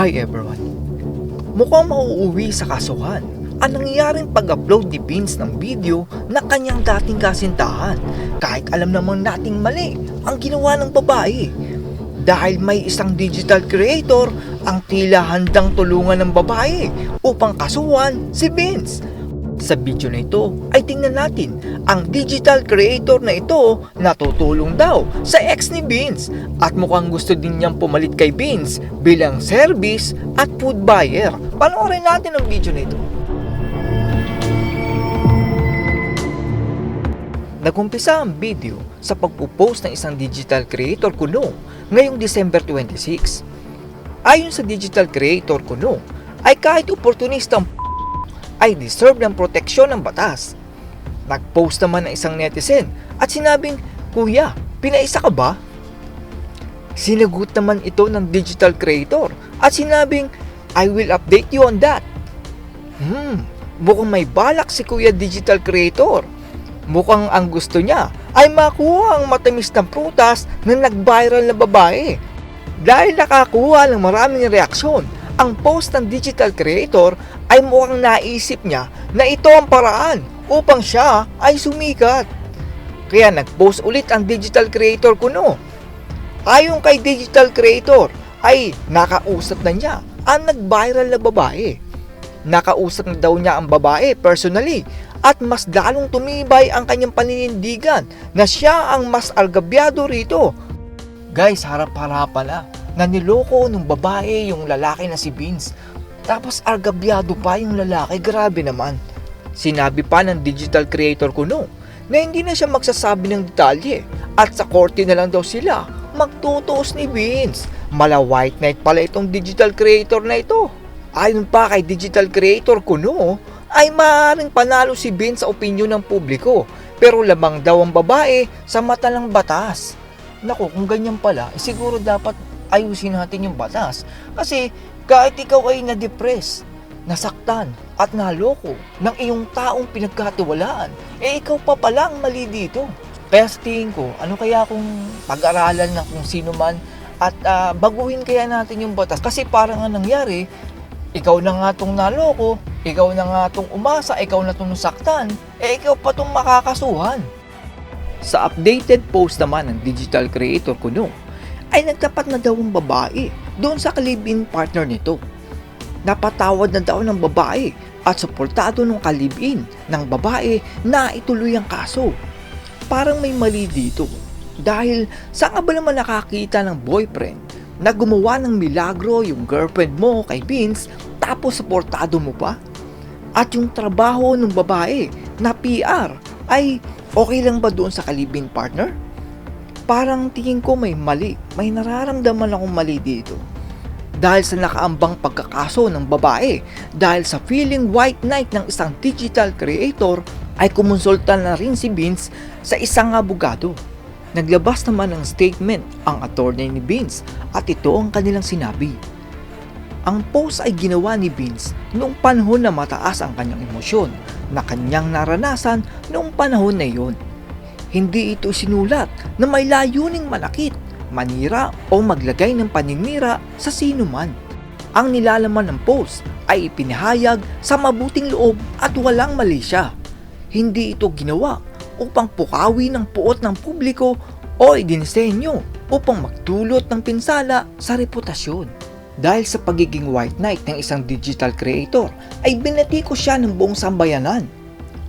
Hi everyone! Mukhang mauuwi sa kasuhan ang nangyayaring pag-upload ni Vince ng video na kanyang dating kasintahan kahit alam namang nating mali ang ginawa ng babae. Dahil may isang digital creator ang tila handang tulungan ng babae upang kasuhan si Vince. Sa video na ito ay tingnan natin ang digital creator na ito na tutulong daw sa ex ni Vince at mukhang gusto din niyang pumalit kay Vince bilang service at food buyer. Panoorin natin ang video na ito. Nagumpisa ang video sa pagpo-post ng isang digital creator kuno ngayong December 26. Ayon sa digital creator kuno ay kahit oportunistang ay deserve ng proteksyon ng batas. Nag-post naman ng isang netizen at sinabing, "Kuya, pinaisa ka ba?" Sinagot naman ito ng digital creator at sinabing, "I will update you on that." Mukhang may balak si Kuya Digital Creator. Mukhang ang gusto niya ay makuha ang matamis na prutas na nag-viral na babae. Dahil nakakuha ng maraming reaksyon, ang post ng digital creator ay mukhang naisip niya na ito ang paraan upang siya ay sumikat. Kaya nag-post ulit ang digital creator kuno. Ayon kay digital creator ay nakausap na niya ang nag-viral na babae. Nakausap na daw niya ang babae personally at mas lalong tumibay ang kanyang paninindigan na siya ang mas algabyado rito. Guys, harap-harapan na niloko ng babae yung lalaki na si Vince. Tapos argabyado pa yung lalaki, grabe naman. Sinabi pa ng digital creator kuno na hindi na siya magsasabi ng detalye at sa korte na lang daw sila magtutuos ni Vince. Mala white knight pala itong digital creator na ito. Ayon pa kay digital creator kuno ay maaaring panalo si Vince sa opinyon ng publiko pero lamang daw ang babae sa mata ng batas. Naku, kung ganyan pala, siguro dapat ayusin natin yung batas kasi kahit ikaw ay na-depress, nasaktan at naloko ng iyong taong pinagkatiwalaan, ikaw pa palang mali dito. Kaya sa tingin ko, ano kaya kung pag-aralan na kung sino man at baguhin kaya natin yung batas kasi parang nga nangyari, ikaw na nga tong naloko, ikaw na nga tong umasa, ikaw na tong nasaktan, ikaw pa tong makakasuhan. Sa updated post naman ng digital creator kuno, ay nagtapat na daw ang babae doon sa kalibin partner nito. Napatawad na daw ng babae at suportado ng kalibin ng babae na ituloy ang kaso. Parang may mali dito dahil saan ka ba naman nakakita ng boyfriend na gumawa ng milagro yung girlfriend mo kay Vince tapos suportado mo pa? At yung trabaho ng babae na PR ay okay lang ba doon sa kalibin partner? Parang tingin ko may mali, may nararamdaman akong mali dito. Dahil sa nakaambang pagkakaso ng babae, dahil sa feeling white knight ng isang digital creator, ay kumonsulta na rin si Vince sa isang abogado. Naglabas naman ng statement ang attorney ni Vince at ito ang kanilang sinabi. Ang post ay ginawa ni Vince noong panahon na mataas ang kanyang emosyon na kanyang naranasan noong panahon na iyon. Hindi ito sinulat na may layuning manakit, manira o maglagay ng paninira sa sino man. Ang nilalaman ng post ay ipinahayag sa mabuting loob at walang mali siya. Hindi ito ginawa upang pukawi ng puot ng publiko o idinisenyo upang magdulot ng pinsala sa reputasyon. Dahil sa pagiging white knight ng isang digital creator ay binatiko siya ng buong sambayanan.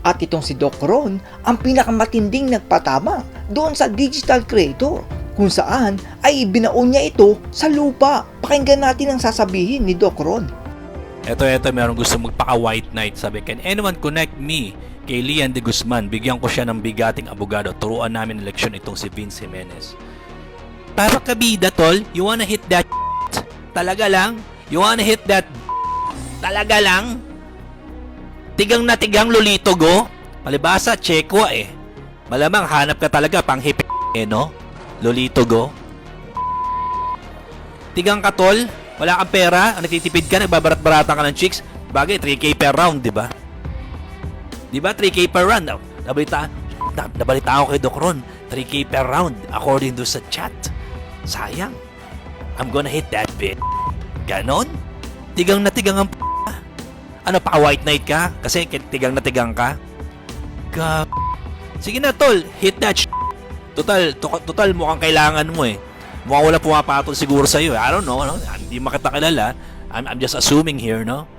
At itong si Doc Ron ang pinakamatinding nagpatama doon sa digital creator kung saan ay ibinaon niya ito sa lupa. Pakinggan natin ang sasabihin ni Doc Ron. Eto, meron gusto magpaka-white knight. Sabi, can anyone connect me kay Lian de Guzman? Bigyan ko siya ng bigating abogado. Turuan namin eleksyon itong si Vince Jimenez. Para kabida, tol, you wanna hit that talaga lang? You wanna hit that talaga lang? Tigang na tigang Lolito Go? Palibasa, Chekwa eh. Malamang hanap ka talaga pang hipi no? Lolito Go? Tigang ka, tol? Wala kang pera? Nagtitipid ka? Nagbabarat-baratan ka ng chicks? Bagay, 3K per round, di ba? Di ba 3K per round? Nabalita ako kay Doc Ron. 3K per round according to sa chat. Sayang. I'm gonna hit that bit. Ganon? Tigang na tigang ang Ano, pa-white knight ka? Kasi tigang na tigang ka? Sige na, tol. Hit that Total, mukhang kailangan mo eh. Mukhang wala pumapatol siguro sa'yo eh. I don't know, no? Hindi makita kilala. I'm just assuming here, no?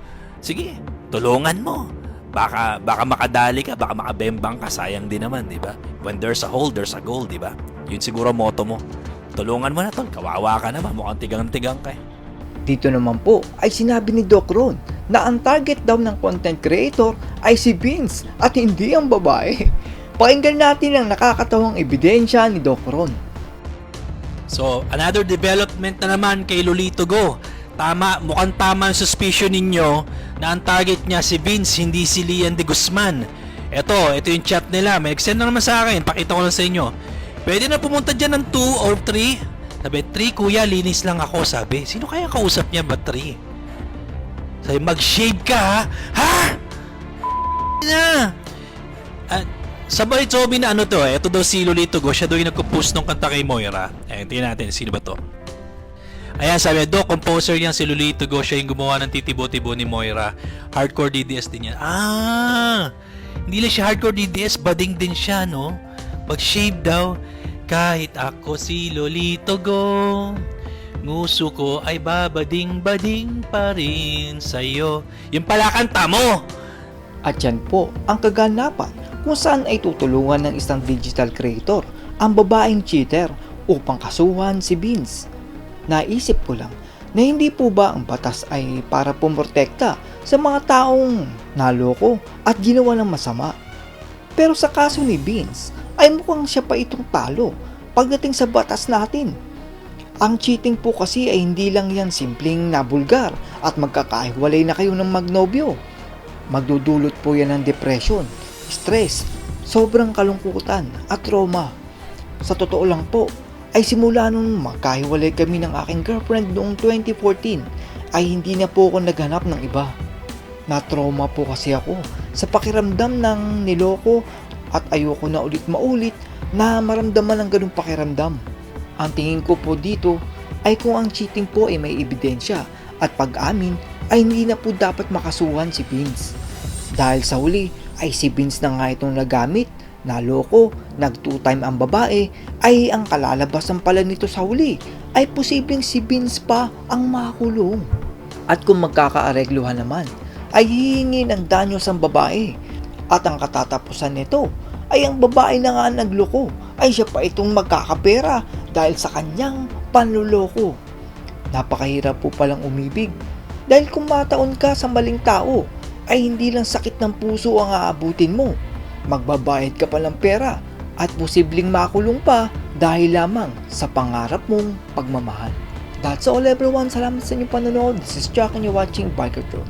Sige, tulungan mo. Baka makadali ka, baka makabembang ka. Sayang din naman, di ba? When there's a hole, there's a goal, di ba? Yun siguro motto mo. Tulungan mo na, tol. Kawawa ka naman. Mukhang tigang-tigang ka eh. Dito naman po ay sinabi ni Doc Ron na ang target daw ng content creator ay si Vince at hindi ang babae. Pakinggan natin ang nakakatawang ebidensya ni Doc Ron. So, another development na naman kay Lolito Go. Mukhang tama ang suspicion ninyo na ang target niya si Vince, hindi si Lian de Guzman. Ito yung chat nila. May send na naman sa akin. Pakita ko lang sa inyo. Pwede na pumunta dyan ng 2 or 3. Sabi, 3 kuya, linis lang ako. Sabi, sino kaya kausap niya ba 3? Sabi, mag-shave ka ha? Ha? Na! Sabay Chobi na ano to, ito daw si Lolito Go, siya daw yung nagpo-post ng kanta kay Moira. Tingnan natin, sino ba to? Ayan, sabi, composer yan si Lolito Go, siya yung gumawa ng titibo-tibo ni Moira. Hardcore DDS din yan. Hindi lang siya hardcore DDS, bading din siya, no? Pag-shave daw, kahit ako si Lolito Go, nguso ko ay babading-bading pa rin sa'yo. Yung pala kanta mo! At yan po ang kaganapan kung saan ay tutulungan ng isang digital creator ang babaeng cheater upang kasuhan si Vince. Naisip ko lang na hindi po ba ang batas ay para pumrotekta sa mga taong naloko at ginawa ng masama. Pero sa kaso ni Vince ay mukhang siya pa itong talo pagdating sa batas natin. Ang cheating po kasi ay hindi lang yan simpleng nabulgar at magkakahiwalay na kayo ng magnobyo. Magdudulot po yan ng depression, stress, sobrang kalungkutan at trauma. Sa totoo lang po, ay simula nung magkahiwalay kami ng aking girlfriend noong 2014 ay hindi na po ako naghanap ng iba. Na-trauma po kasi ako sa pakiramdam ng niloko at ayoko na ulit maulit na maramdaman ang ganung pakiramdam. Ang tingin ko po dito ay kung ang cheating po ay may ebidensya at pag-amin ay hindi na po dapat makasuhan si Vince. Dahil sa huli ay si Vince na nga itong nagamit, naloko, nag-2-time ang babae, ay ang kalalabasan pala nito sa huli ay posibleng si Vince pa ang makulong. At kung magkakaaregluhan naman, ay hihingi ng danyos ang babae. At ang katatapusan nito ay ang babae na nga nagloko ay siya pa itong magkakapera dahil sa kanyang panluloko. Napakahirap po palang umibig dahil kung mataon ka sa maling tao ay hindi lang sakit ng puso ang aabutin mo. Magbabayad ka pa ng pera at posibleng makulong pa dahil lamang sa pangarap mong pagmamahal. That's all everyone. Salamat sa inyong panonood. This is Jack and you're watching Biker Drone.